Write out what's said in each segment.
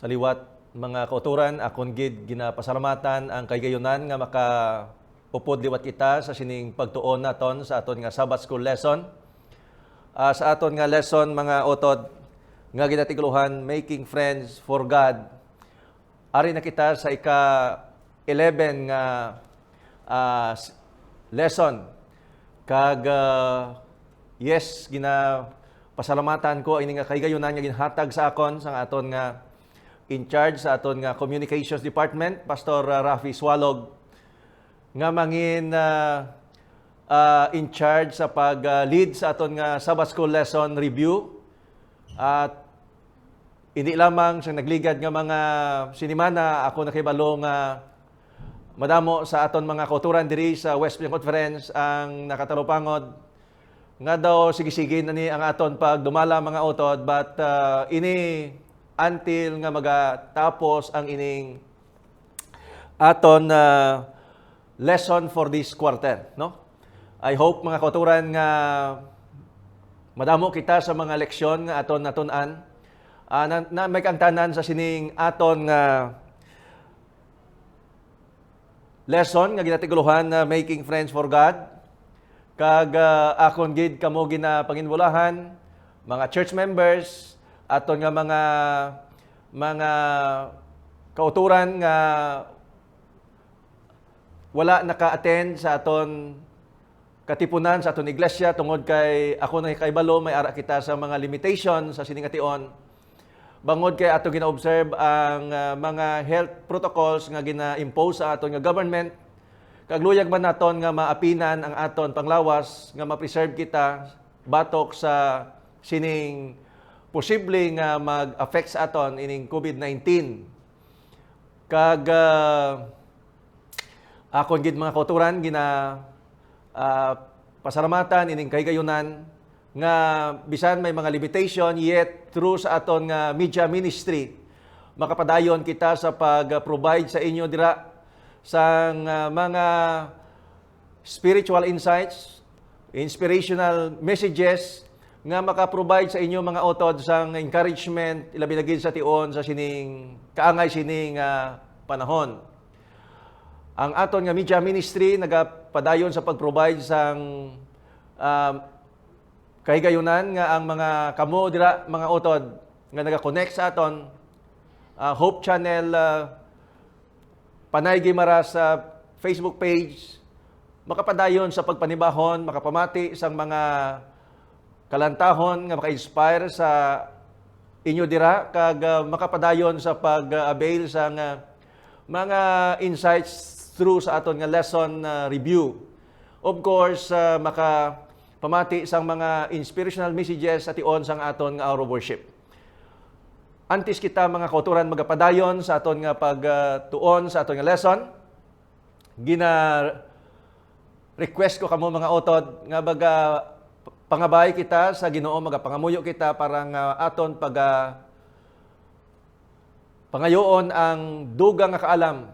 Sa liwat mga kauturan, akon gid ginapasalamatan ang kaygayonan nga makaupod liwat kita sa sining pagtuon naton sa aton nga Sabbath School lesson. Sa aton nga lesson mga otod nga ginatiguluhan, Making Friends for God. Ari na kita sa ika-11 nga lesson. Kag yes, pasalamatan ko ini nga kaygayonan nga ginhatag sa akon sa aton nga in charge sa aton nga Communications Department, Pastor Rafi Swalog, nga mangin in charge sa pag-lead sa aton nga Sabbath School lesson review. At hindi lamang sa nagligad nga mga sinimana, ako nakibalo nga madamo sa aton mga kauturan diri sa Western Conference ang nakatalupangod nga daw sige-sige na ni ang aton pagdumala mga utod, but ini until nga magatapos ang ining aton lesson for this quarter, no? I hope mga kauturan nga madamo kita sa mga leksyon nga aton natun-an na may kangtanan sa sining aton nga lesson nga ginatiguluhan na Making Friends for God. Kag akon gid kamo ginapanginbulahan mga church members, aton nga mga kauturan nga wala naka-attend sa aton katipunan sa aton iglesia tungod kay ako na kaibalo may ara kita sa mga limitation sa siningation. Bangod kay ato gina-observe ang mga health protocols nga gina-impose sa aton nga government. Kagluyag man naton nga maapinan ang aton panglawas nga ma-preserve kita batok sa sining posible nga mag-affect sa aton ining COVID-19. Kag akon gid mga kauturan pasalamatan ining kaygayonan nga bisan may mga limitation, yet through sa aton nga media ministry makapadayon kita sa pag-provide sa inyo dira sa mga spiritual insights, inspirational messages nga maka-provide sa inyo mga utod sang encouragement, ilabi na gid sa tion sa sining kaangay sining panahon. Ang aton nga media ministry nagapadayon sa pag-provide sang kahigayonan nga ang mga kamo dira mga utod nga naga-connect sa aton Hope Channel Panay Gimara sa Facebook page, makapadayon sa pagpanibahon, makapamati sang mga kalantahon nga maka-inspire sa inyo dira, kag makapadayon sa pag-avail sa mga insights through sa aton nga lesson review. Of course, makapamati sang mga inspirational messages sa tion sang aton nga hour of worship. Antes kita mga kauturan magapadayon sa aton nga pagtuon sa aton nga lesson, request ko kamo mga utod nga pangabay kita sa Ginoo, magapangamuyo kita para nga aton pangayoon ang dugang nga kaalam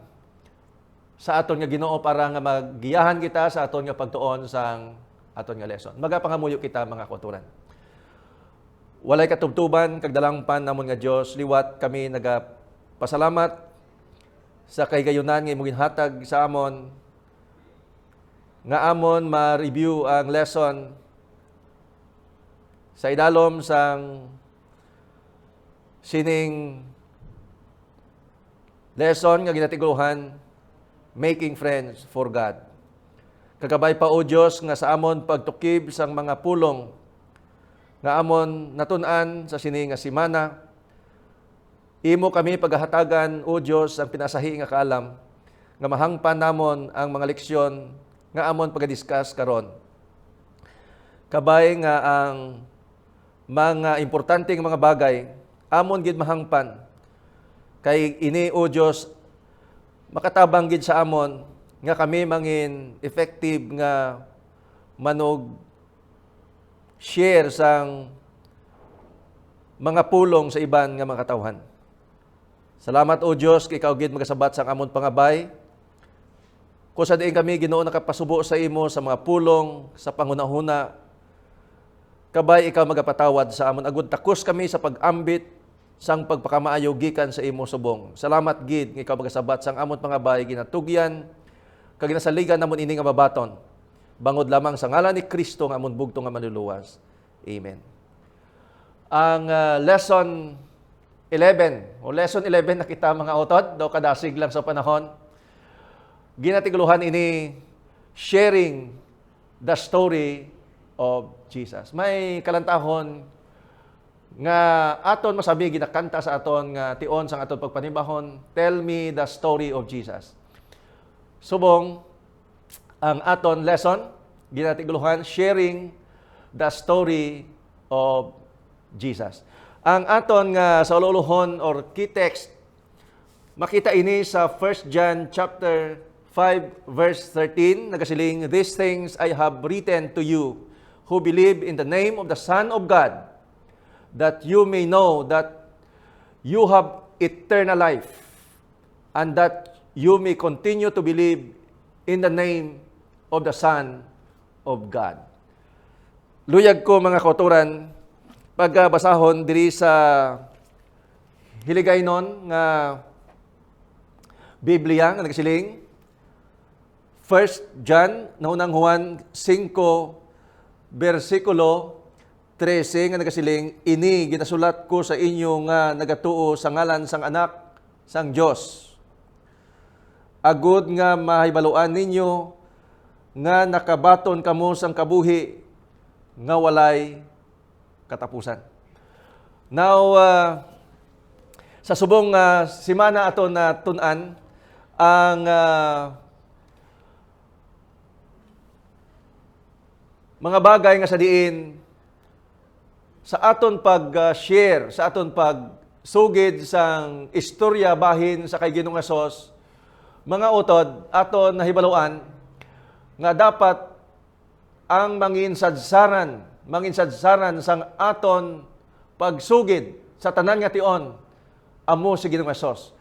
sa aton nga Ginoo para nga magiyahan kita sa aton nga pagtuon sa aton nga lesson. Magapangamuyo kita mga kauturan. Walay katubtuban kag dalangpan namon nga Dios, liwat kami nagapasalamat sa kahigayonan nga imong ginhatag sa amon nga amon ma-review ang lesson sa idalom sang sining lesson nga ginatiguluhan, Making Friends for God. Kagabay pa o Dios nga sa amon pagtukib sang mga pulong nga amon natun-an sa sini nga simana, imo kami paghahatagan o Dios ang pinasahi nga kaalam nga mahangpan namon ang mga leksyon nga amon pagadiscuss karon. Kabay nga ang mga importanteng mga bagay amon gid mahangpan kay ini o Dios makatabang gid sa amon nga kami mangin effective nga manog share sang mga pulong sa iban nga mga katawhan. Salamat o Dios kay ikaw gid magasabat sang amon pangabay. Kusa diin kami Ginoo nakapasubo sa imo sa mga pulong sa panghunahuna. Kabay ikaw magapatawad sa amon agud takos kami sa pag-ambit sang pagpakamaayo gikan sa imo subong. Salamat gid nga ikaw magasabat sang amot mga bay ginatugyan kag ginasaligan namon ini nga babaton. Bangod lamang sa ngalan ni Kristo nga amon bugtong nga manluluwas. Amen. Ang lesson 11 na kita mga utod, daw kadasig lang sa panahon. Ginatiguluhan ini sharing the story of Jesus. May kalantahon nga aton masabi ginakanta sa aton nga tion sang aton pagpanibahon, tell me the story of Jesus. Subong ang aton lesson ginatiguluhan sharing the story of Jesus. Ang aton nga sa ululuhon or key text makita ini sa 1 John chapter 5 verse 13 nagasiling, these things I have written to you who believe in the name of the Son of God, that you may know that you have eternal life, and that you may continue to believe in the name of the Son of God. Luyag ko mga kauturan, pagbasahon diri sa hiligaynon nga Biblia nga nagsiling 1 John naunang Juan 5 versikulo 13 nga nagasiling, ini ginasulat ko sa inyo nga nagatuo sa ngalan sang anak sang Dios. Agud nga mahibaluan ninyo nga nakabaton kamo sang kabuhi nga walay katapusan. Now, sa subong simana aton na tun-an ang mga bagay nga sa diin sa aton pag-share, sa aton pagsugid sang istorya bahin sa kay Ginoong Hesus, mga utod aton nahibaluan nga dapat ang manginsadsaran sang aton pagsugid sa tanan nga tion amo si Ginoong Hesus.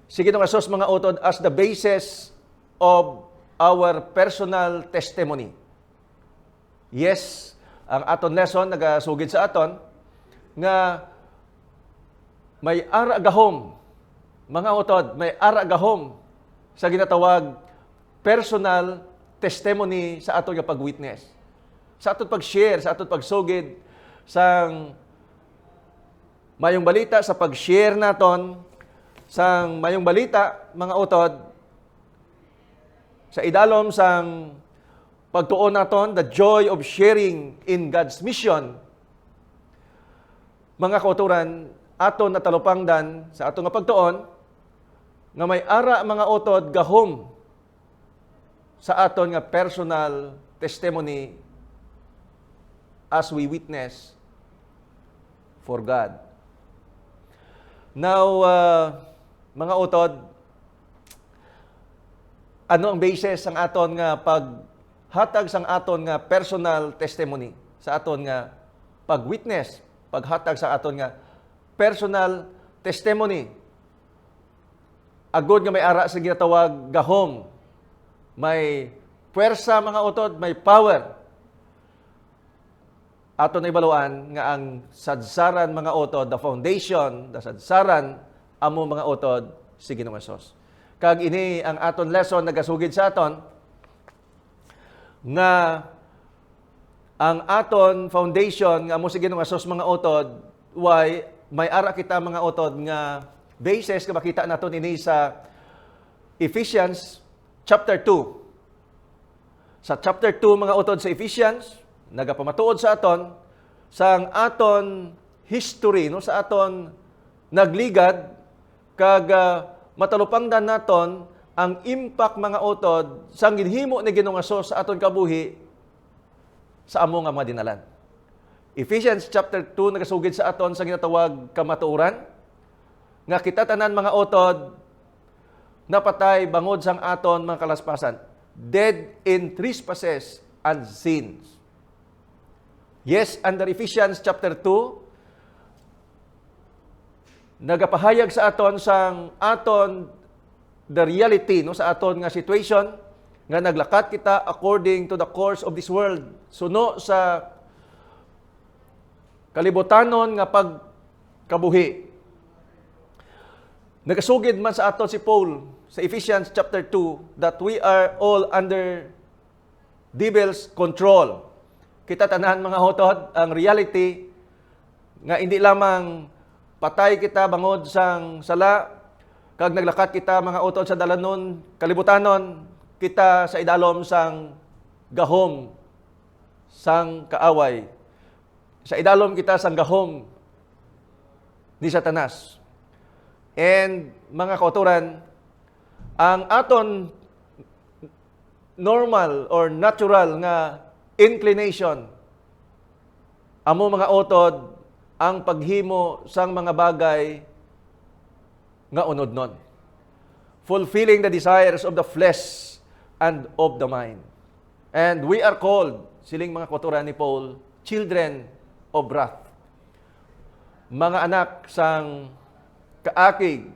Si Ginoong Hesus mga utod as the basis of our personal testimony. Yes, ang aton lesson nagasugid sa aton nga may ara-gahom, mga utod, may ara-gahom sa ginatawag personal testimony sa aton nga pag-witness. Sa aton pag-share, sa aton pagsugid sang mayong balita, sa pag-share naton sang mayong balita, mga utod, sa idalom sang pagtuon naton, the joy of sharing in God's mission. Mga kauturan, aton na talupangdan sa aton nga pagtuon, nga may ara mga utod gahom sa aton nga personal testimony as we witness for God. Now, mga utod, ano ang basis ng aton nga paghatag sang aton nga personal testimony, sa aton nga pag-witness, paghatag sa aton nga personal testimony? Agod nga may ara sa ginatawag gahom, may puwersa mga utod, may power. Aton na ibaluan nga ang sadsaran mga utod, the foundation, the sadsaran amo mga utod si Ginoong Hesus. Kag ini ang aton lesson nagasugid sa aton nga ang aton foundation nga amo si Ginoong Hesus mga utod, why may ara kita mga utod nga basis nga makita naton ini sa Ephesians chapter 2. Sa chapter 2 mga utod sa Ephesians, nagapamatuod sa aton sang aton history, no, sa aton nagligad kag matalupangdan naton ang impact mga utod sang ginhimo ni Ginoong Hesus sa aton kabuhi sa amo nga mga dinalan. Ephesians chapter 2 nagasugid sa aton sa ginatawag kamatuoran nga kita tanan mga utod napatay bangod sang aton mga kalaspasan, dead in trespasses and sins. Yes, under Ephesians chapter 2, nagapahayag sa aton sang aton the reality, no, sa aton nga situation nga naglakat kita according to the course of this world, suno sa kalibutanon nga pagkabuhi. Nagasugid man sa aton si Paul sa Ephesians chapter 2 that we are all under devil's control. Kita tanan mga hotod, ang reality nga hindi lamang patay kita bangod sang sala, kag naglakat kita mga utod sa dalanon, kalibutanon, kita sa idalom sang gahom, sang kaaway. Sa idalom kita sang gahom ni Satanas. And mga kauturan, ang aton normal or natural nga inclination, amo mga utod, ang paghimo sang mga bagay nga unod-non. Fulfilling the desires of the flesh and of the mind. And we are called, siling mga kauturan ni Paul, children of wrath. Mga anak sang kaakig.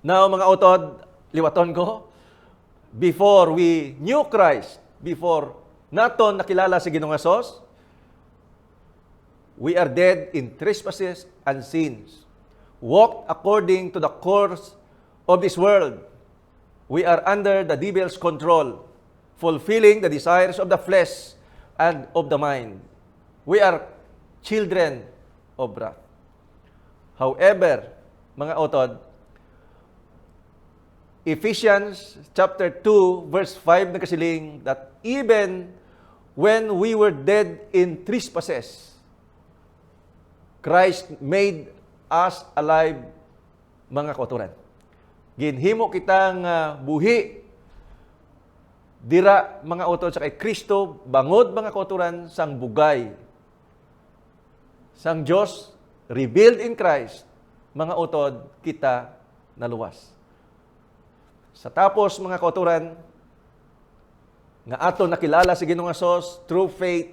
Now, mga utod, liwaton ko, before we knew Christ, before naton nakilala si Ginoong Hesus, we are dead in trespasses and sins. Walked according to the course of this world. We are under the devil's control, fulfilling the desires of the flesh and of the mind. We are children of wrath. However, mga utod, Ephesians chapter 2 verse 5 nagkasiling that even when we were dead in trespasses, Christ made us alive, mga kauturan. Ginhimo kitang buhi dira mga utod sa kay Kristo bangod mga kauturan sang bugay sang Dios revealed in Christ, mga utod, kita naluwas. Sa tapos, mga kauturan, nga ato nakilala si Ginoong Hesus through faith,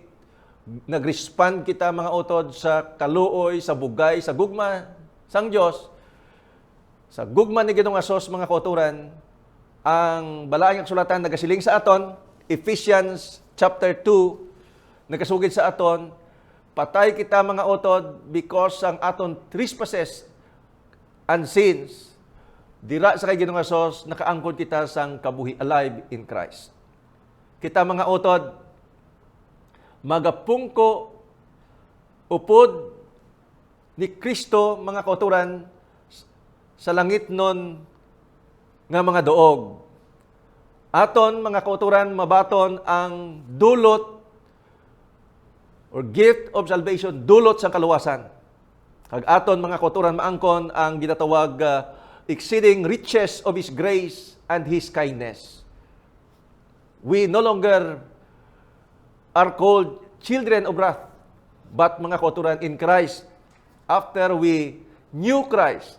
nag-respond kita, mga utod, sa kaluoy, sa bugay, sa gugma sang Dios. Sa gugma ni Ginoong Hesus, mga kauturan, ang balaang sulatan nagasiling sa aton, Ephesians chapter 2, nagkasugid sa aton, patay kita mga utod because ang aton trespasses and sins, dira sa kay Ginoong Hesus, nakaangkon kita sang kabuhi, alive in Christ. Kita mga utod, magapungko upod ni Kristo, mga kauturan, sa langit nun nga mga doog. Aton, mga kauturan, mabaton ang dulot or gift of salvation, dulot sa kaluwasan. Kag aton mga kauturan maangkon ang ginatawag exceeding riches of His grace and His kindness. We no longer are called children of wrath, but mga kauturan in Christ, after we knew Christ,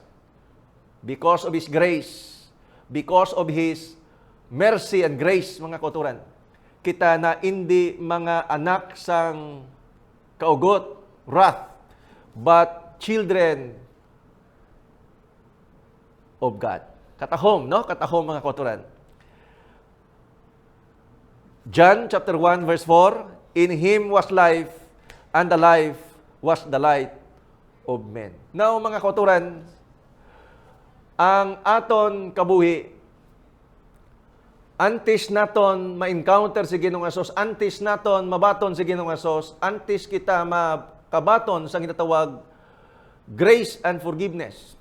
because of His grace, because of His mercy and grace, mga kauturan, kita na hindi mga anak sang kaugot, wrath, but children of God. Katahom, no? Katahom, mga kauturan. John chapter 1 verse 4, in Him was life, and the life was the light of men. Now, mga kauturan, ang aton kabuhi, antes naton ma-encounter si Ginoong Hesus, antes naton mabaton si Ginoong Hesus, antes kita makabaton sa ginatawag grace and forgiveness.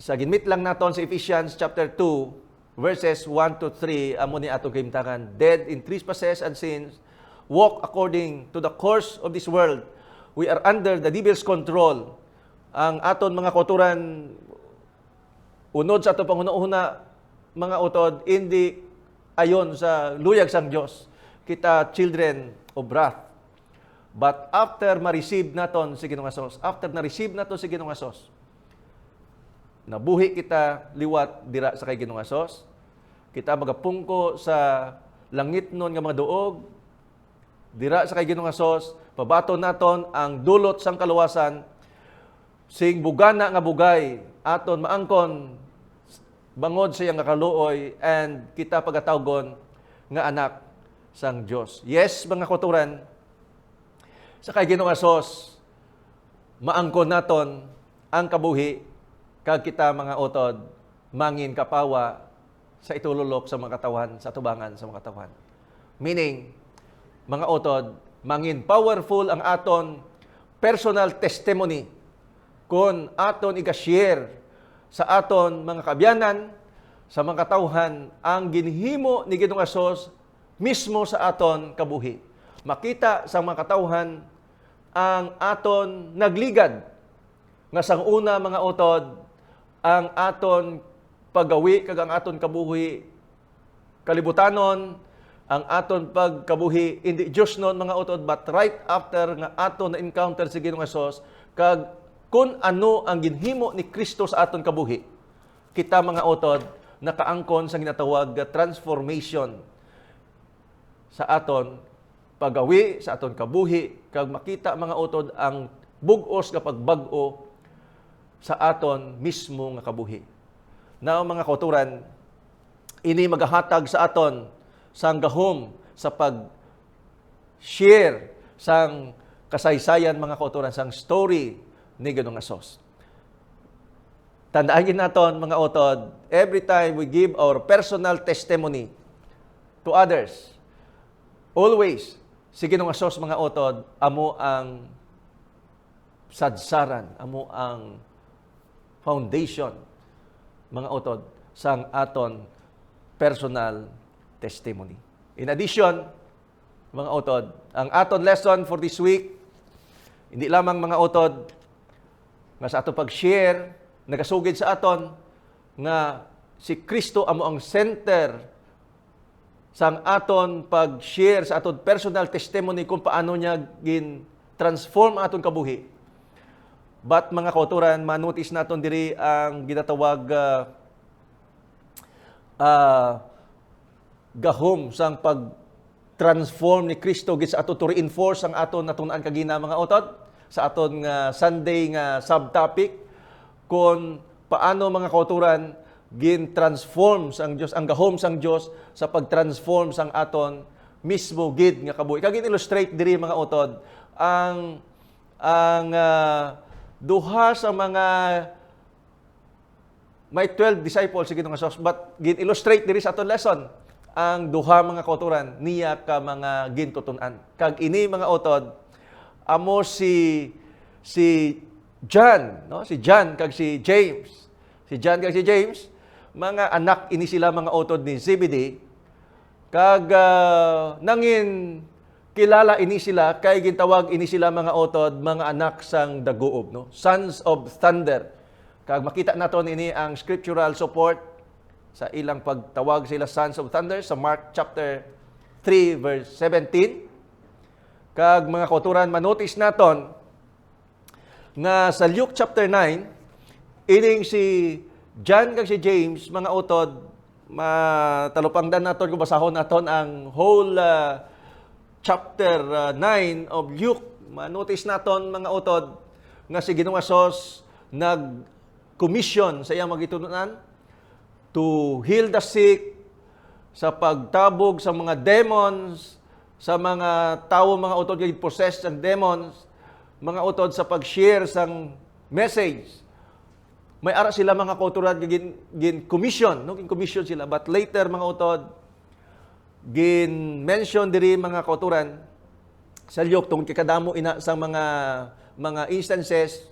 Sa ginmit lang naton sa Ephesians chapter 2 verses 1 to 3, amo ni atong kahimtangan, dead in trespasses and sins, walk according to the course of this world. We are under the devil's control. Ang aton mga kauturan, unod sa atong panguna-una, mga utod, hindi ayon sa luyag sang Dios. Kita children of wrath. But after ma-receive naton si Ginoong Hesus, after na-receive naton si Ginoong Hesus, nabuhi kita liwat dira sa kay Ginoong Hesus, kita magapungko sa langit nun nga mga duog, dira sa kay Ginoong Hesus, pabaton naton ang dulot sang kaluwasan, sing bugana nga bugay, aton maangkon, bangod sa iyang kaluoy, and kita pagatawgon nga anak sang Dios. Yes, mga kauturan, sa kay Ginoong Hesus, maangkon naton ang kabuhi kag kita mga utod mangin kapawa sa itululok sa mga katawan, sa tubangan sa mga katawan. Meaning, mga utod, mangin powerful ang aton personal testimony kung aton i-share sa aton mga kabyanan, sa mga katawhan, ang ginhimo ni Ginoong Hesus mismo sa aton kabuhi. Makita sa mga katawhan ang aton nagligad nga sang una mga utod ang aton paggawi kag ang aton kabuhi kalibutanon, ang aton pagkabuhi hindi Diyos noon mga utod, but right after nga aton na encounter si Ginoong Hesus kag kung ano ang ginhimo ni Kristo sa aton kabuhi, kita mga utod nakaangkon sa ginatawag transformation sa aton pagawi, sa aton kabuhi, kag makita mga utod ang bug-os nga pagbag-o sa aton mismo nga kabuhi. Now mga kauturan, ini magahatag sa aton sang gahom sa pag-share sang kasaysayan mga kauturan, sang story ni Ginoong Hesus. Tandaan naton mga utod, every time we give our personal testimony to others, always, si Ginoong Hesus mga utod, amo ang sadsaran, amo ang foundation, mga utod, sang aton personal testimony. In addition, mga utod, ang aton lesson for this week, hindi lamang mga utod, nga sa aton pag-share, nagasugid sa aton, nga si Kristo amo ang center sang aton pag-share sa aton personal testimony kung paano niya gin-transform aton kabuhi. But mga kauturan, manotice naton diri ang ginatawag gahom sang pag-transform ni Kristo gid sa aton to reinforce ang aton natun-an kagina mga utod sa aton nga Sunday nga subtopic kung paano mga kauturan gin-transform sang Dios, ang gahom sang Dios sa pag-transform sang aton mismo gid nga kabuhi. Kag illustrate diri mga utod ang duha sa mga may 12 disciples si Ginoong Hesus, but gin-illustrate diri sa aton lesson ang duha mga kauturan niya ka mga gintutunan. Kag ini mga utod amo si John, no? Si John kag si James. Si John kag si James, mga anak ini sila mga utod ni Zebedee. Kag nangin kilala ini sila kay gintawag ini sila mga utod mga anak sang daguob, no? Sons of thunder. Kag makita naton ini ang scriptural support sa ilang pagtawag sila sons of thunder sa Mark chapter 3 verse 17. Kag mga kauturan, manotice naton nga sa Luke chapter 9, ining si John kag si James, mga utod, matalupangdan naton kung basahon naton ang whole chapter 9 of Luke. Manotice naton mga utod nga si Ginoong Hesus nag-commission sa iyang magitunan to heal the sick, sa pagtabog sa mga demons, sa mga tao, mga utod nga possessed ng demons, mga utod sa pag-share sang message. May ara sila mga kauturan gin-commission, no? Gin-commission sila. But later mga utod, gin-mention diri mga kauturan sa Luke tungkol kikadamo ina sang mga instances,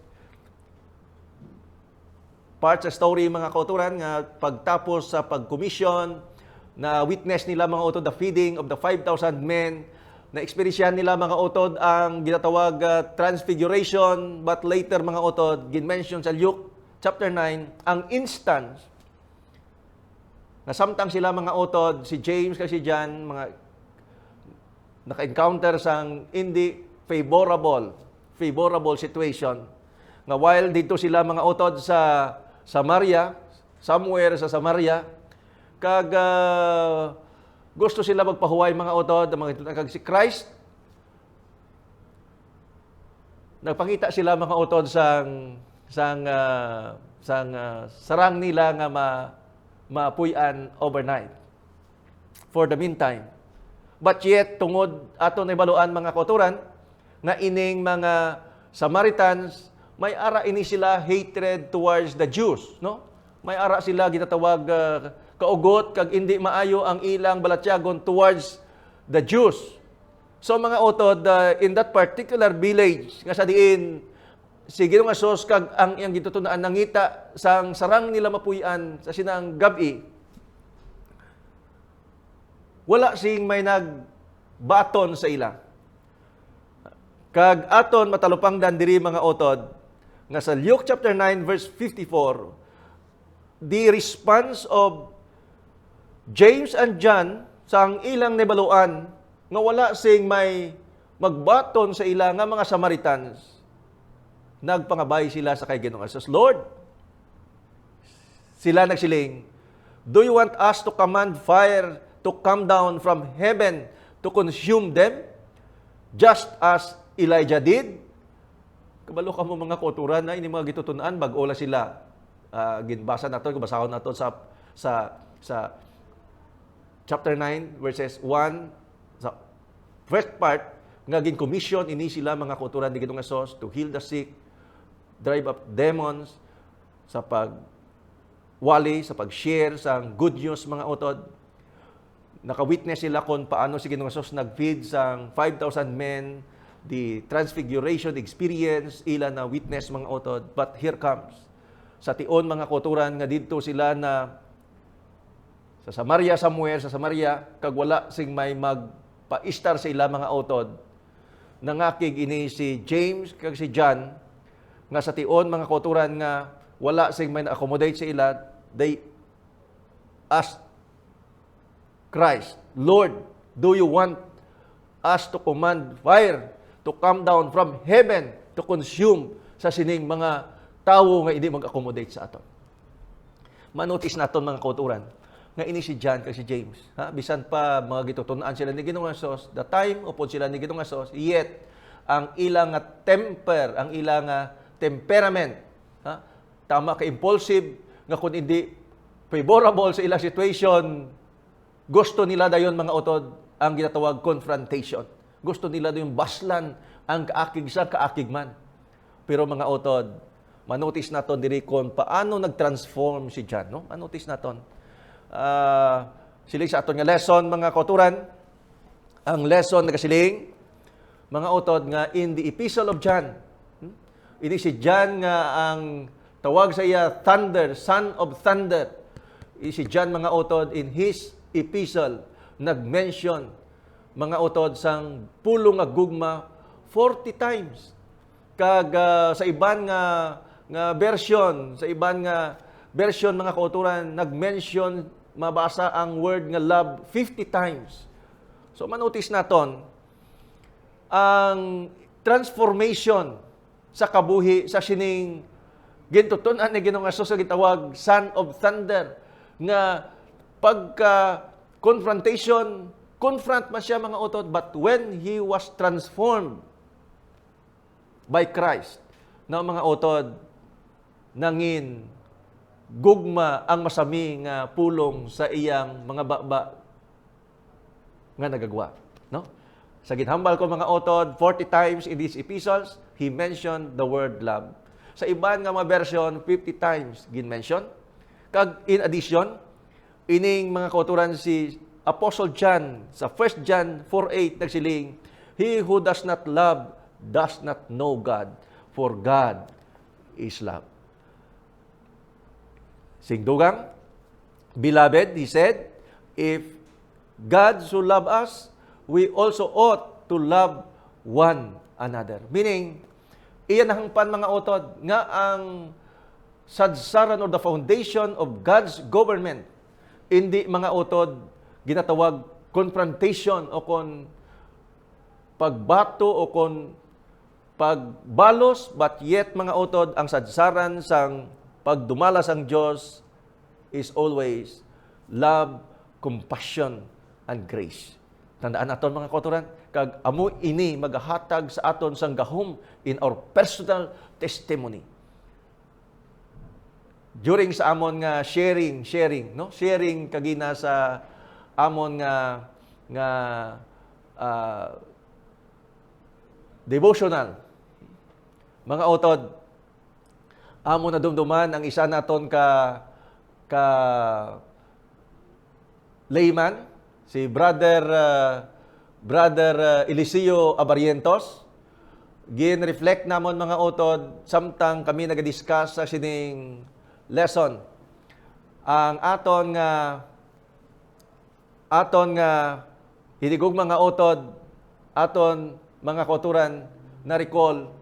parts sa story mga kauturan nga pagtapos sa pag-commission, na witness nila mga utod the feeding of the 5,000 men, na eksperisyan nila mga utod ang ginatawag transfiguration, but later mga utod gin-mention sa Luke chapter 9 ang instance na samtang sila mga utod, si James kasi John, mga naka-encounter sang hindi favorable situation, nga while dito sila mga utod sa Samaria, somewhere sa Samaria, kag gusto sila magpahuway mga utod, kag si Christ, nagpangita sila mga utod sang sarang nila nga maapuyan overnight for the meantime. But yet, tungod ato na ibaluan mga kauturan, nga ining mga Samaritans may ara ini sila hatred towards the Jews, no? May ara sila gitatawag kaugot kag hindi maayo ang ilang balatyagon towards the Jews. So mga utod, in that particular village nga sa diin si Ginoong Hesus kag ang iyang gitutunaan nangita sang sarang nila mapuy-an sa sinang gabi, wala sing may nagbaton sa ila. Kag aton matalupangdan diri mga utod nga sa Luke chapter 9 verse 54, the response of James and John sa ang ilang nabaluan nga wala sing may magbaton sa ila nga mga Samaritans, nagpangabay sila sa kay Ginoong Hesus. Lord, sila nagsiling, do you want us to command fire to come down from heaven to consume them, just as Elijah did? Kabalo ka mo mga kauturan na ini mga gitutunan bag-ola sila. Ginbasa nato, basahon nato sa chapter 9 verses 1 sa first part nga gin-commission ini sila mga kauturan ni Ginoong Hesus to heal the sick, drive up demons, sa pagwali, sa pag-share sa good news mga utod. Naka-witness sila kung paano si Ginoong Hesus nag-feed sa 5,000 men, the transfiguration experience, ila na witness mga utod. But here comes, sa tion mga kauturan nga dito sila na sa Samaria, somewhere sa Samaria, kag wala sing may magpa-istar sa ila mga utod. Nangakig ini si James kag si John nga sa tion mga kauturan nga wala sing may na-accommodate sa ila, they asked Christ, Lord, do you want us to command fire to come down from heaven to consume sa sining mga tawo nga hindi mag-accommodate sa aton? Manotis naton mga kauturan nga ini si John kag si James, bisan pa mga gitutunan sila ni Ginoong Hesus, the time upod sila ni Ginoong Hesus, yet ang ilang nga temper, ang ilang nga temperament, tama ka impulsive nga kung hindi favorable sa ilang situation, gusto nila dayon mga utod ang ginatawag confrontation. Gusto nila dayon baslan ang kaakig sa kaakig man. Pero mga utod, manotis naton diri kon paano nag-transform si John, no? Manotis naton. Siling sa aton nga lesson mga kauturan, ang lesson nagasiling mga utod nga in the epistle of John. Ini si John nga ang tawag sa iya thunder, son of thunder. Ini si John mga utod in his epistle nag-mention mga utod sang pulong nga gugma 40 times. Kag sa iban nga version, sa iban nga version mga kauturan nag-mention, mabasa ang word nga love 50 times. So manotis naton ang transformation sa kabuhi sa sining gintutunan ni Ginoong Hesus sa gitawag son of thunder, nga pagka confrontation, confront man siya mga utod, but when he was transformed by Christ, na mga utod, nangin gugma ang masami nga pulong sa iyang mga baba nga nagagwa, no? Sa ginhambal ko mga utod, 40 times in these epistles he mentioned the word love. Sa iban nga mga version, 50 times gin-mention. Kag in addition, ining mga kauturan si Apostle John sa 1 John 4:8 nagsiling, he who does not love does not know God, for God is love. Singdugang, beloved, he said, if God so love us, we also ought to love one another. Meaning, iyan hangpan mga utod nga ang sadsaran or the foundation of God's government, hindi mga utod ginatawag confrontation o kon pagbato o kon pagbalos, but yet mga utod ang sadsaran sang pagdumalas ang Diyos is always love, compassion, and grace. Tandaan naton mga kauturan, kag amo ini magahatag sa aton sang gahom in our personal testimony. During sa amon nga sharing, no? Sharing kagina sa amon nga devotional. Mga utod, amo na dumduman ang isa naton ka layman, si Brother Eliseo Abarientos. Gin-reflect namon mga utod, samtang kami nag-discuss sa sining lesson. Ang aton nga hiligog mga utod, aton mga kauturan na recall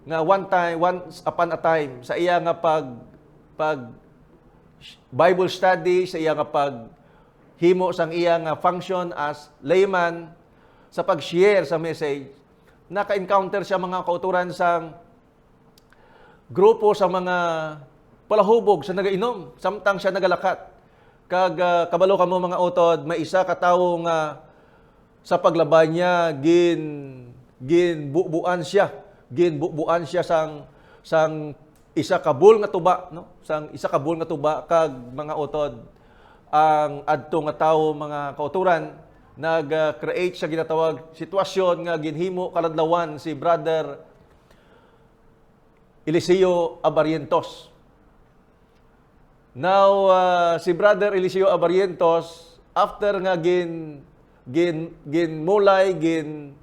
nga once upon a time sa iya nga pag Bible study, sa iya nga pag himo sang iya nga function as layman sa pag-share sa message, naka-encounter siya mga kauturan sang grupo sa mga palahubog sa nagainom samtang siya nagalakat. Kag kabalo kamo mga utod, may isa ka tawo nga sa paglabay niya ginbubuan siya sang isa ka bul nga tuba, no? Sang isa ka bul nga tuba kag mga utod, ang adto nga tawo mga kauturan nag-create sa ginatawag sitwasyon nga ginhimo kaladlawan si Brother Eliseo Abarientos. Now, si Brother Eliseo Abarientos, after nga ginmulay,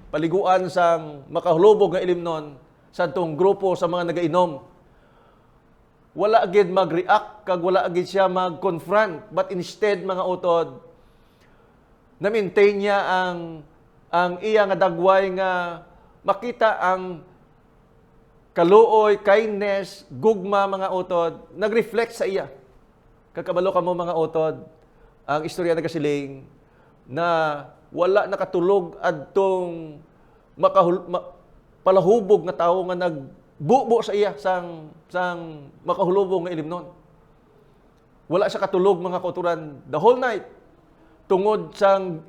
paliguan sang makahulubog nga ilimnon sa itong grupo sa mga nagainom, wala agad mag-react, kag wala agad siya mag-confront, but instead, mga utod, na-maintain niya ang iya nga dagway nga makita ang kaluoy, kindness, gugma mga utod, nag-reflect sa iya. Kakabalo ka mo mga utod, ang istorya na kasiling na wala nakatulog adtong palahubog nga tao nga nagbubo sa iya sang makahulubog nga ilimnon. Wala siya katulog mga kauturan the whole night tungod sang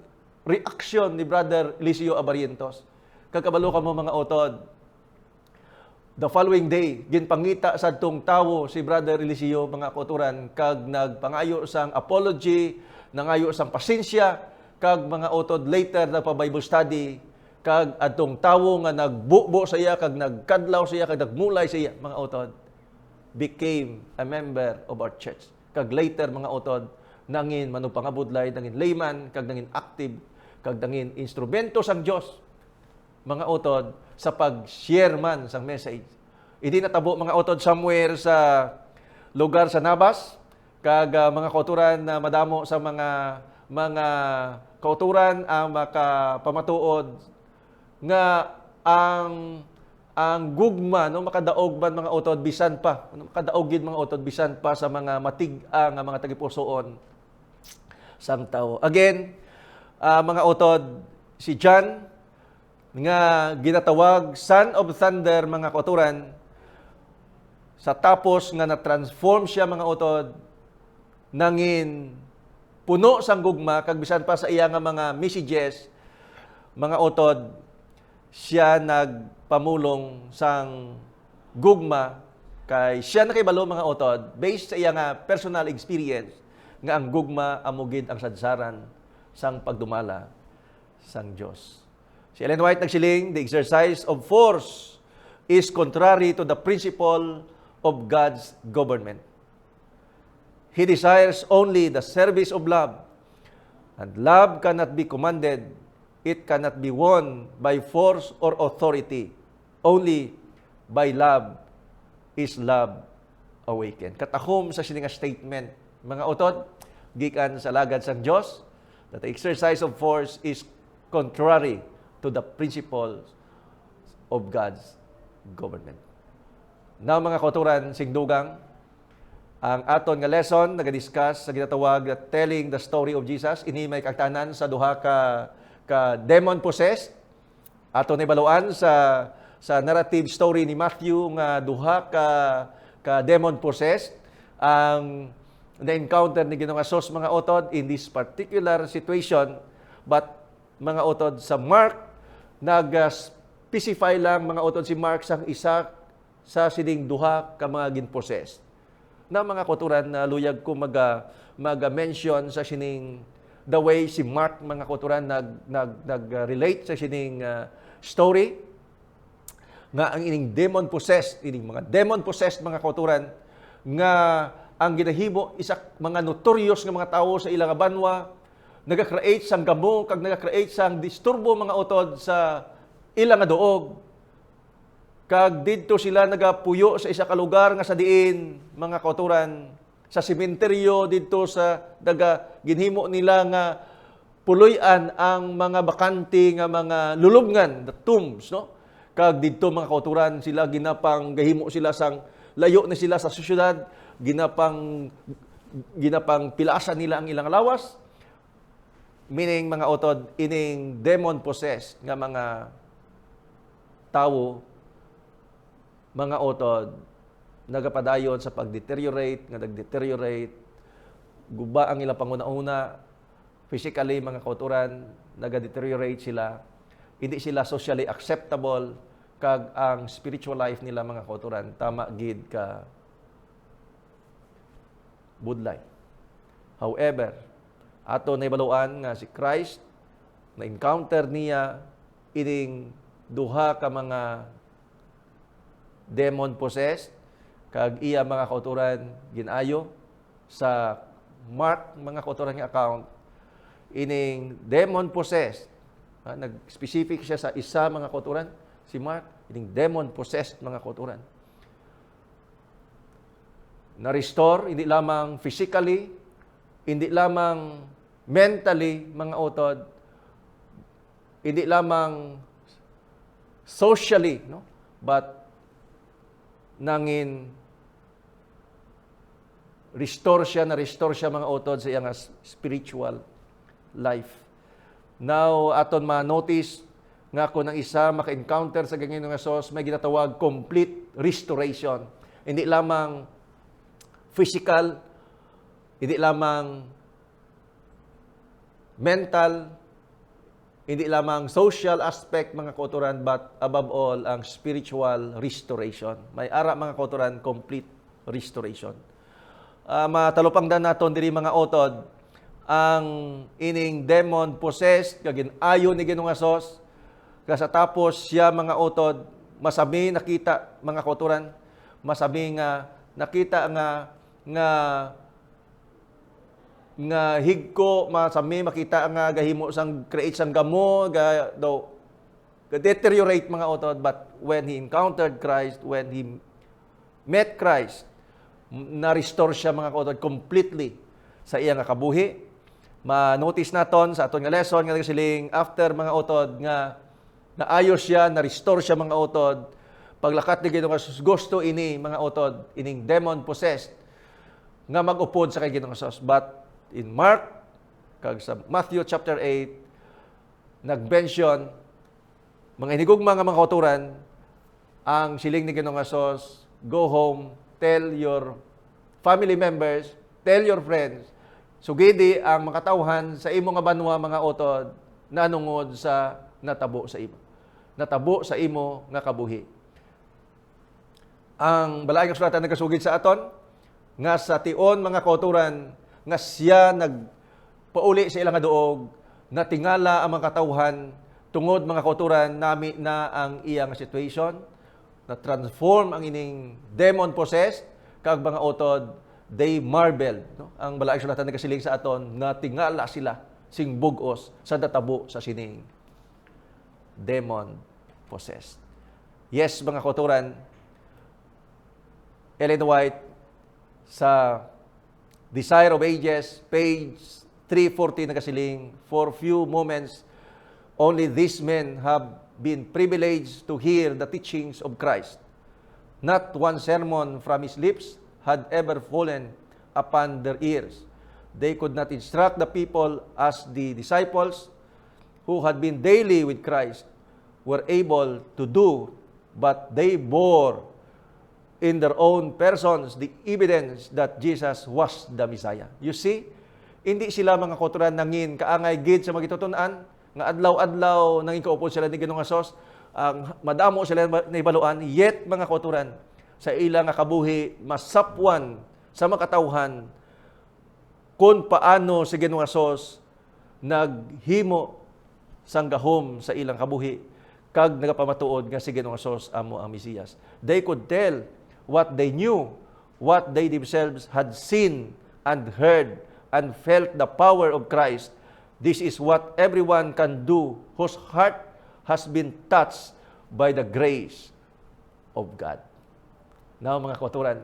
reaction ni Brother Eliseo Abarientos. Kakabalo ka mo mga utod, the following day, ginpangita sa itong tawo si Brother Eliseo, mga kauturan, kag nagpangayo sang apology, nangayo sang pasensya, kag mga utod later na pa-Bible study, kag atong tawo nga nagbubo sa iya, kag nagkadlaw sa iya, kag nagmulay sa iya, mga utod, became a member of our church. Kag later, mga utod, nangin manupangabudlay, nangin layman, kag nangin active, kag nangin instrumento sang Dios, mga utod, sa pag-share man sang message. Hindi natabo mga utod somewhere sa lugar sa Nabas, kag mga kauturan na madamo sa mga kauturan ang makapamatuod nga ang gugma no makadaog man mga utod bisan pa, makadaogid mga utod bisan pa sa mga matig-a nga mga tagipusoon sang tao. Again, mga utod, si John nga ginatawag Son of Thunder, mga kauturan, sa tapos nga na-transform siya mga utod, nangin puno sang gugma, kag bisan pa sa iya nga mga messages, mga utod, siya nagpamulong sang gugma, kay siya nakibalo mga utod, based sa iya nga personal experience, nga ang gugma amugid ang sadsaran sang pagdumala sang Dios. Si Ellen White nagsiling, the exercise of force is contrary to the principle of God's government. He desires only the service of love, and love cannot be commanded. It cannot be won by force or authority. Only by love is love awakened. Katahom sa sininga statement, mga utod, gikan sa lagad sang Dios, that the exercise of force is contrary to the principles of God's government. Now, mga kauturan, singdugang, ang aton nga lesson, nagadiscuss sa ginatawag na telling the story of Jesus, ini may kagtanan sa duha ka demon-possessed. Aton ibaluan sa narrative story ni Matthew nga duha ka demon-possessed ang na-encounter ni Ginoong Hesus, mga utod, in this particular situation. But mga utod, sa Mark, nag-specify lang mga utod si Mark sang isa sa sining duha ka mga gin-possessed. Na mga kauturan na luyag ko mag-mention sa sining the way si Mark, mga kauturan, nag-relate sa sining story. nga ang ining demon-possessed, ining mga demon-possessed mga kauturan, nga ang ginahimo isa mga notorious nga mga tawo sa ilang banwa, nagka-create sang gamo, kag nagka-create sang disturbo mga utod sa ilang duog. Kag didto sila nagapuyo sa isa ka lugar nga sa diin, mga kauturan, sa sementeryo didto sa daga ginhimo nila nga puloy-an ang mga bakante nga mga lulubngan, the tombs, no? Kag didto mga kauturan sila ginapang gahimo sila sang layo na sila sa syudad, ginapang pilasan nila ang ilang lawas. Meaning mga utod ining demon possessed nga mga tawo, mga utod nagapadayon sa pag-deteriorate, nga nag-deteriorate, guba ang ilang panguna-una, physically mga kauturan, nag-deteriorate sila, hindi sila socially acceptable, kag ang spiritual life nila mga kauturan, tama gid ka budlay. However, ato na ibaluan nga si Christ, na encounter niya ining duha ka mga demon possessed, kag iya mga kauturan ginayo sa Mark mga kauturan nga account, ining demon possessed, nag-specific siya sa isa mga kauturan, si Mark, ining demon possessed mga kauturan. Na-restore, hindi lamang physically, hindi lamang mentally mga utod, hindi lamang socially, no? But nangin na-restore siya mga utod sa iyang spiritual life. Now, aton ma-notice nga kung ang isa maka-encounter sa ganyan ng Hesus, may ginatawag complete restoration. Hindi lamang physical, hindi lamang mental, hindi lamang social aspect mga kauturan, but above all, ang spiritual restoration. May ara mga kauturan, complete restoration. Matalupangdan naton diri mga utod, ang ining demon possessed kagin ayo ni Ginoong Hesus, kasi tapos siya mga utod masabi nakita mga kauturan, masabi nga nakita nga higko, masabi makita nga gahimo sang create sang gamo ga daw deteriorate mga utod, but when he encountered Christ, when he met Christ, na-restore siya mga utod completely sa iya nga kabuhi. Ma-notice naton sa aton nga lesson nga siling after mga utod nga naayos siya, na-restore siya mga utod, paglakat ni Ginoong Hesus, gusto ini mga utod, ining demon possessed nga mag-upod sa kay Ginoong Hesus. But in Mark, kag sa Matthew chapter 8, nag-mention mga hinigugma nga mga kauturan, ang siling ni Ginoong Hesus, go home, tell your family members, tell your friends, sugidi ang makatawhan sa imo nga banwa mga utod, nanungod sa natabo sa imo. Natabo sa imo nga kabuhi. Ang balaay nga sulatan nagkasugid sa aton, nga sa tion mga kauturan, nga siya nagpauli sa ilang duog, natingala ang mga katawhan, tungod mga kauturan, nami na ang iyang situation, na-transform ang ining demon-possessed, kag mga utod, they marveled. No? Ang balaay sulatan nagkasiling sa aton, natingala sila, sing bugos, sa natabo sa sining demon-possessed. Yes, mga kauturan, Ellen White, sa Desire of Ages, page 340 nagkasiling, for few moments, only these men have been privileged to hear the teachings of Christ. Not one sermon from his lips had ever fallen upon their ears. They could not instruct the people as the disciples who had been daily with Christ were able to do, but they bore in their own persons the evidence that Jesus was the Messiah. You see, hindi sila mga kauturan nangin kaangay gid sa magitutunan, nga adlaw-adlaw nangin kaupod sila ni Ginoong Hesus, ang madamo sila na ibaluan, yet mga kauturan, sa ilang nga kabuhi, masapwan sa makatawhan kung paano si Ginoong Hesus naghimo sang gahom sa ilang kabuhi. kag nagapamatuod nga si Ginoong Hesus amo ang Mesiyas. They could tell what they knew, what they themselves had seen and heard and felt the power of Christ. This is what everyone can do whose heart has been touched by the grace of God. Now, mga kauturan,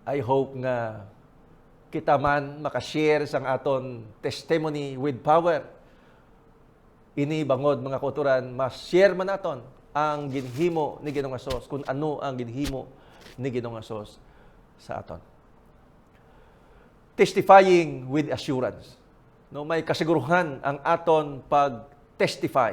I hope nga kita man makashare sang aton testimony with power. Ini bangod mga kauturan, ma-share man naton ang ginhimo ni Ginoong Hesus, kung ano ang ginhimo ni Ginoong Hesus sa aton. Testifying with assurance. No, may kasiguruhan ang aton pag-testify.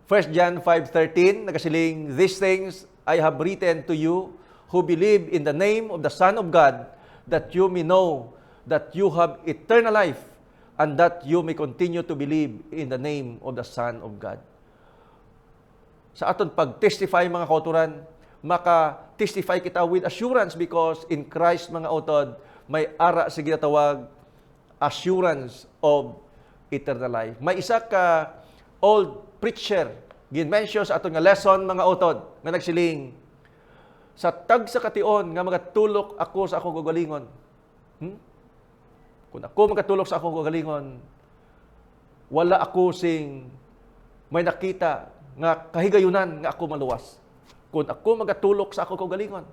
1 John 5:13 nagasiling, "These things I have written to you who believe in the name of the Son of God, that you may know that you have eternal life, and that you may continue to believe in the name of the Son of God." Sa aton pag-testify mga kauturan, maka-testify kita with assurance because in Christ mga utod, may ara sa ginatawag assurance of eternal life. May isa ka old preacher, gin-mention sa aton nga lesson mga utod, nga nagsiling, sa tag sa kation nga magatulok ako sa akong kagalingon. Kung ako magatulok sa akong kagalingon, wala ako sing may nakita nga kahigayunan nga ako maluwas. Kung ako magatulok sa akong kagalingon,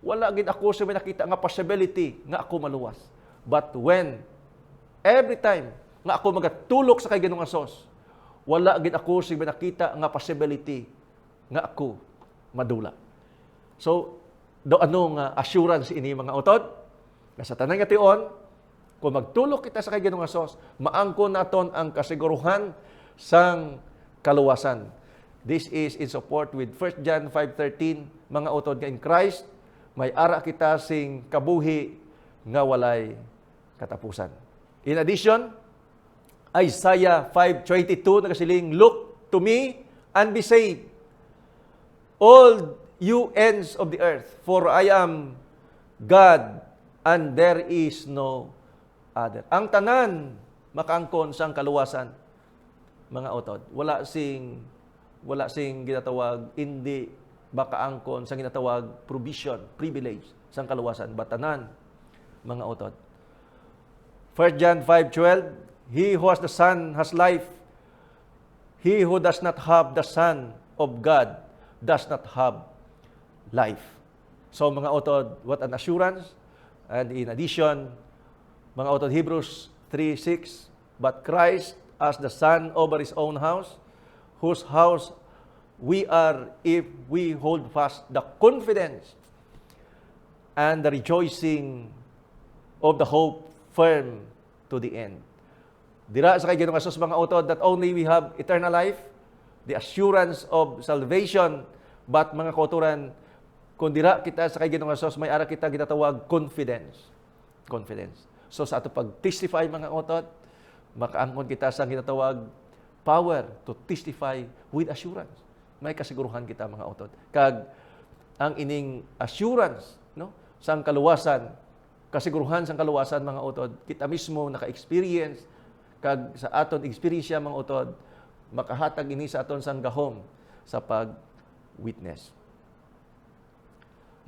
wala gid ako sing may nakita nga possibility nga ako maluwas. But when every time nga ako magatulok sa kay Ginoong Hesus, wala gid ako sing may nakita nga possibility nga ako madula. So, do ano nga assurance ini mga utod? Nga sa tanang nga tion, kung magtulok kita sa kay Ginoong Hesus, maangkon naton ang kasiguruhan sang kaluwasan. This is in support with 1 John 5:13, mga utod nga in Christ, may ara kita sing kabuhi nga walay katapusan. In addition, Isaiah 5:22 nagasiling, "Look to me and be saved, all you ends of the earth, for I am God and there is no other." Ang tanan makaangkon sang kaluwasan mga utod. Wala sing ginatawag hindi makaangkon sang ginatawag provision, privilege sang kaluwasan, batanan mga utod. 1 John 5:12, "He who has the Son has life. He who does not have the Son of God does not have life." So mga utod, what an assurance. And in addition, mga utod, Hebrews 3:6, "But Christ as the Son over His own house, whose house we are if we hold fast the confidence and the rejoicing of the hope firm to the end." Dira sa kay Ginoong Hesus mga utod, that only we have eternal life, the assurance of salvation, but mga kauturan, kung dira kita sa kay Ginoong Hesus, may ara kita ginatawag confidence. Confidence. So sa ato pag-testify mga utod, makaangkon kita sa ginatawag power to testify with assurance. May kasiguruhan kita mga utod. Kag ang ining assurance, no, sang kaluwasan, kasiguruhan sang kaluwasan mga utod, kita mismo naka-experience kag sa aton experience mga utod, makahatag ini sa aton sang gahom sa pag-witness.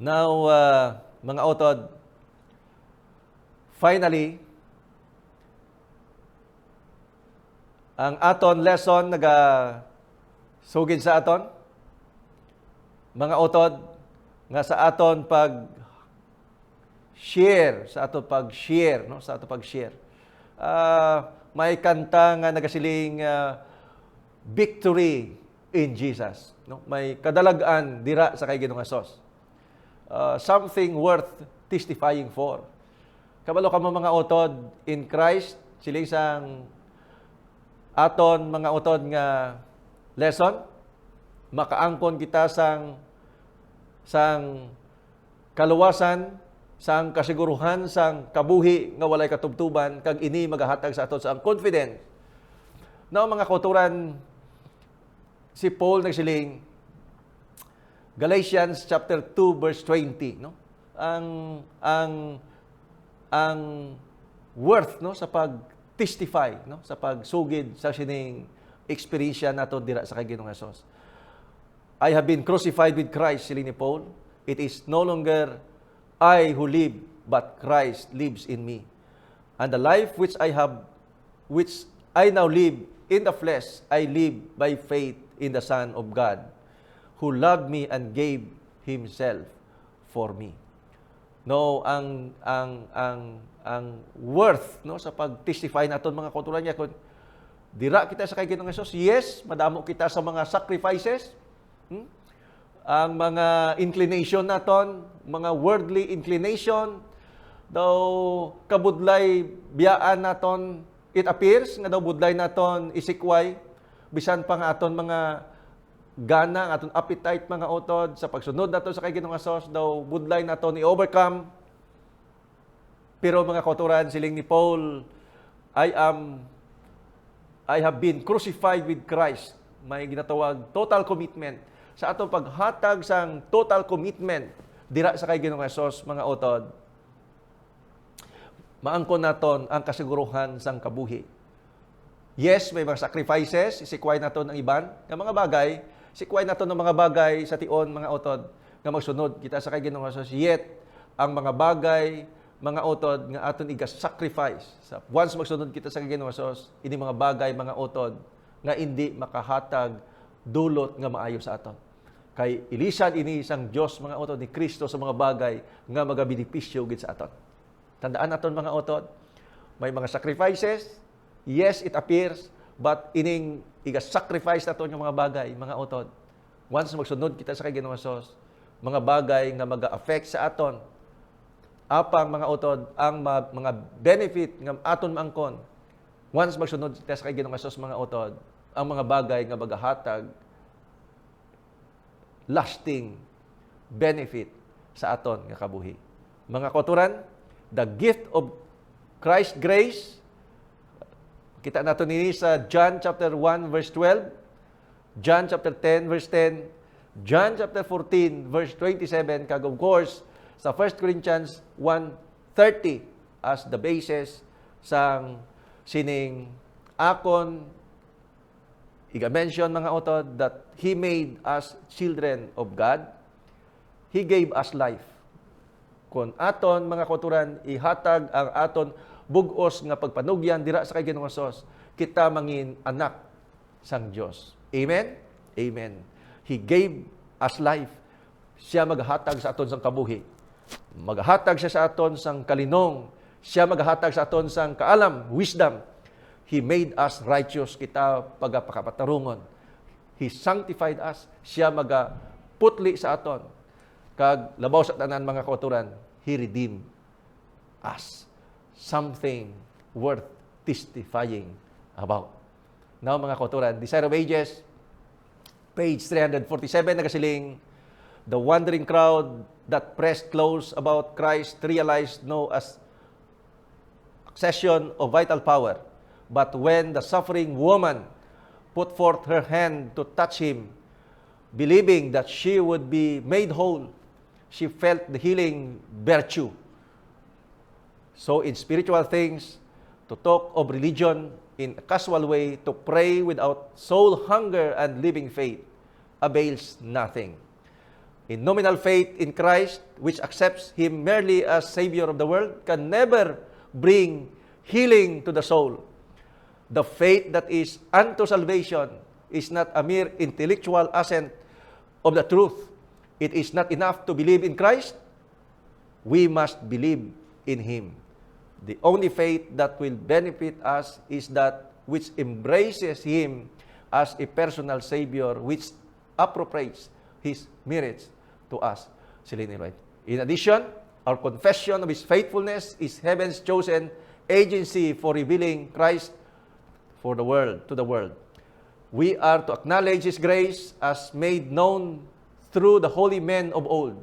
Now, mga utod, finally, ang aton lesson sugid sa aton, mga utod, nga sa aton pag-share, no? Sa aton pag-share. May kanta nga nagasiling victory in Jesus, no? May kadalagan dira sa kay Ginoong Hesus. Something worth testifying for. Kabalo ka mga utod in Christ, siling sang aton mga utod nga lesson, makaangkon kita sang kaluwasan, sang kasiguruhan, sang kabuhi nga walay katubtuban, kag ini magahatag sa aton sang confidence. Now mga kauturan, si Paul nagsiling, Galatians chapter 2 verse 20, no? Ang worth, no, sa pag-testify, no, sa pagsugid sa sining experience nato dira sa kay Ginoong Hesus. I have been crucified with Christ, siling ni Paul. It is no longer I who live, but Christ lives in me. And the life which I now live in the flesh, I live by faith in the Son of God, who loved me and gave Himself for me. No, ang worth no sa pag-testify naton mga kautulan niya kung dira kita sa kay Ginoong Hesus, yes, madamo kita sa mga sacrifices. Ang mga inclination naton, mga worldly inclination, daw kabudlay biyaan naton, it appears nga daw budlay naton isikway bisan pa nga aton mga gana, aton appetite mga utod sa pagsunod naton sa kay Ginoong Hesus, daw budlay naton i-overcome. Pero mga kauturan, siling ni Paul, I have been crucified with Christ. May ginatawag total commitment. Sa atong paghatag sang total commitment dira sa kay Ginoong Hesus, mga utod, maangkon naton ang kasiguruhan sang kabuhi. Yes, may mga sacrifices, isikway naton ang iban nga mga bagay, isikway naton ang mga bagay sa tion, mga utod, nga magsunod kita sa kay Ginoong Hesus. Yet, ang mga bagay, mga utod, nga aton iga-sacrifice. Once magsunod kita sa kay Ginoong Hesus, ini mga bagay, mga utod, nga hindi makahatag dulot nga maayo sa aton. Kay ilisan ini isang Dios, mga utod, ni Kristo sa mga bagay nga magabenepisyo gid sa aton. Tandaan naton mga utod, may mga sacrifices, yes, it appears, but ining iga-sacrifice naton yung mga bagay, mga utod. Once magsunod kita sa kay Ginoong Hesus, mga bagay nga maga-affect sa aton, apang mga utod, ang mga benefit nga aton maangkon. Once magsunod kita sa kay Ginoong Hesus, mga utod, ang mga bagay nga magahatag lasting benefit sa aton nga kabuhi. Mga kauturan, the gift of Christ's grace, kita nato nini sa John chapter 1 verse 12, John chapter 10 verse 10, John chapter 14 verse 27, kag of course sa 1 Corinthians 1:30 as the basis sang sining akon iga-mention mga utod that He made us children of God. He gave us life. Kung aton mga kauturan ihatag ang aton bug-os nga pagpanugyan dira sa kay Ginoong Hesus, kita mangin anak sang Dios. Amen? Amen. He gave us life. Siya maghatag sa aton sang kabuhi. Maghatag siya sa aton sang kalinong. Siya maghatag sa aton sang kaalam, wisdom. He made us righteous, kita pagapakapatarungon. He sanctified us. Siya magaputli sa aton. Kag labaw sa tanan mga kauturan, He redeemed us. Something worth testifying about. Now mga kauturan, Desire of Ages, page 347, nagasiling, the wandering crowd that pressed close about Christ realized no as accession of vital power. But when the suffering woman put forth her hand to touch Him, believing that she would be made whole, she felt the healing virtue. So in spiritual things, to talk of religion in a casual way, to pray without soul hunger and living faith, avails nothing. In nominal faith in Christ, which accepts Him merely as Savior of the world, can never bring healing to the soul. The faith that is unto salvation is not a mere intellectual assent of the truth. It is not enough to believe in Christ. We must believe in Him. The only faith that will benefit us is that which embraces Him as a personal Savior, which appropriates His merits to us. In addition, our confession of His faithfulness is heaven's chosen agency for revealing Christ for the world, to the world. We are to acknowledge His grace as made known through the holy men of old.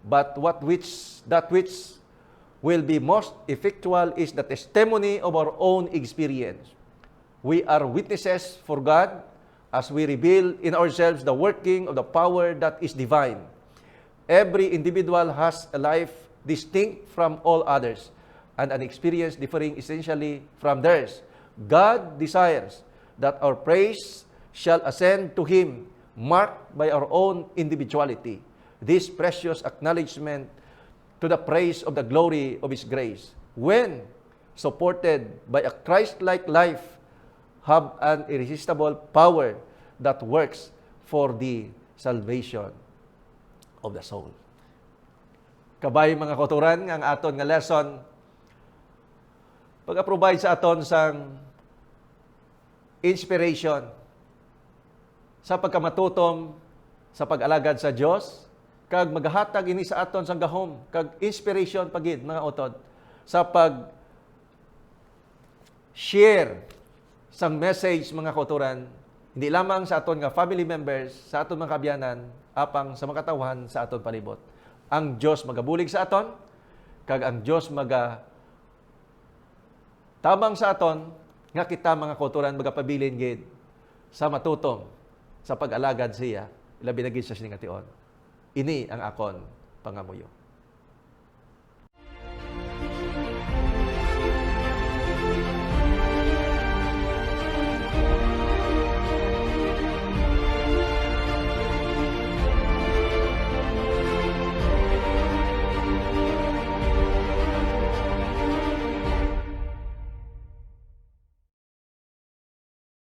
But that which will be most effectual is the testimony of our own experience. We are witnesses for God as we reveal in ourselves the working of the power that is divine. Every individual has a life distinct from all others and an experience differing essentially from theirs. God desires that our praise shall ascend to Him, marked by our own individuality. This precious acknowledgement to the praise of the glory of His grace, when supported by a Christ-like life, have an irresistible power that works for the salvation of the soul. Kabay mga kauturan, ang aton nga lesson, pag-provide sa aton sang inspiration sa pagkamatutom sa pag-alagad sa Dios, kag maghatag ini sa aton sang gahom, kag inspiration pagid mga utod sa pag share sang message mga kauturan, hindi lamang sa aton nga family members, sa aton mga kabyanan, apang sa makatawhan sa aton palibot. Ang Dios magabulig sa aton, kag ang Dios tabang sa aton, nga kita mga kauturan magapabilin gid sa matutom sa pag-alagad siya, labi na gid sa sining ation. Ini ang akon pangamuyo.